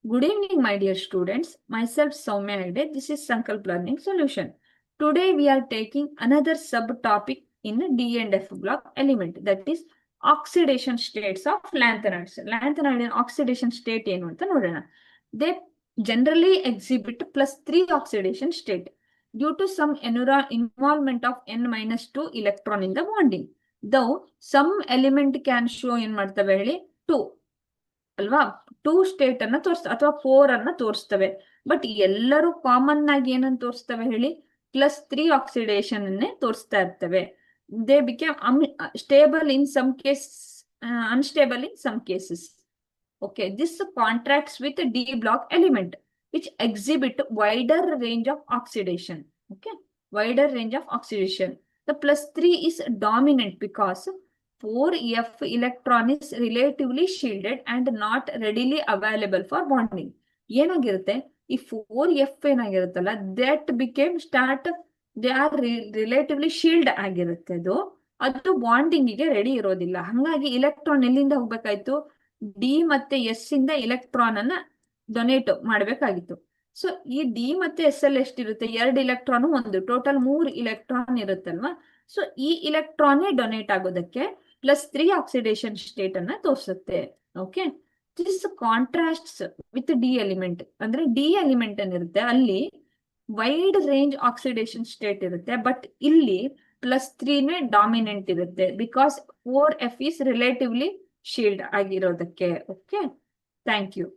Good evening, my dear students. Myself, Soumya Hegde. This is Sankalp Learning Solution. Today, we are taking another subtopic in D and F block element, that is oxidation states of lanthanides. Lanthanoid oxidation state ಏನು ಅಂತ ನೋಡೋಣ. They generally exhibit +3 oxidation state due to some involvement of N-2 electron in the bonding. Though some element can show ಏನ್ ಮಾಡ್ತವೆ ಹೇಳಿ 2 ಅಲ್ವಾ, 2 state ಅನ್ನ ಅಥವಾ 4 ಅನ್ನ ತೋರಿಸ್ತವೆ. ಬಟ್ ಎಲ್ಲರೂ ಕಾಮನ್ ಆಗಿ ಏನನ್ನ ತೋರಿಸ್ತವೆ ಹೇಳಿ, +3 ಆಕ್ಸಿಡೇಷನ್ ಅನ್ನೇ ತೋರಿಸ್ತಾ ಇರ್ತವೆ. They became stable in some case, unstable in some cases. Okay, this contracts with D block element which exhibit wider range of oxidation. Okay, wider range of oxidation. The +3 is dominant because 4f electron is relatively shielded and not readily available for bonding. ಏನಾಗಿರುತ್ತೆ ಈ 4f ಏನಾಗಿರುತ್ತಲ್ಲ, that became they are relatively shield ಆಗಿರುತ್ತೆ. ಅದು bonding ಗೆ ready ಇರೋದಿಲ್ಲ. ಹಾಗಾಗಿ electron ಎಲ್ಲಿಂದ ಹೋಗ್ಬೇಕಾಯ್ತು, D ಮತ್ತೆ ಎಸ್ ಇಂದ ಎಲೆಕ್ಟ್ರಾನ್ ಅನ್ನ ಡೊನೇಟ್ ಮಾಡ್ಬೇಕಾಗಿತ್ತು. ಸೊ ಈ ಡಿ ಮತ್ತೆ ಎಸ್ ಅಲ್ಲಿ ಎಷ್ಟಿರುತ್ತೆ, 2 ಇಲೆಕ್ಟ್ರಾನ್, ಒಂದು ಟೋಟಲ್ 3 ಇಲೆಕ್ಟ್ರಾನ್ ಇರುತ್ತಲ್ವಾ. ಸೊ ಈ ಇಲೆಕ್ಟ್ರಾನ್ ಡೊನೇಟ್ ಆಗೋದಕ್ಕೆ +3 ಆಕ್ಸಿಡೇಷನ್ ಸ್ಟೇಟ್ ಅನ್ನ ತೋರಿಸುತ್ತೆ. Okay, this contrasts with D element. ಅಂದ್ರೆ ಡಿ ಎಲಿಮೆಂಟ್ ಏನಿರುತ್ತೆ ಅಲ್ಲಿ ವೈಡ್ ರೇಂಜ್ ಆಕ್ಸಿಡೇಷನ್ ಸ್ಟೇಟ್ ಇರುತ್ತೆ, ಬಟ್ ಇಲ್ಲಿ +3 ಡಾಮಿನೆಂಟ್ ಇರುತ್ತೆ because 4f is relatively shield ಆಗಿರೋದಕ್ಕೆ. Okay, thank you.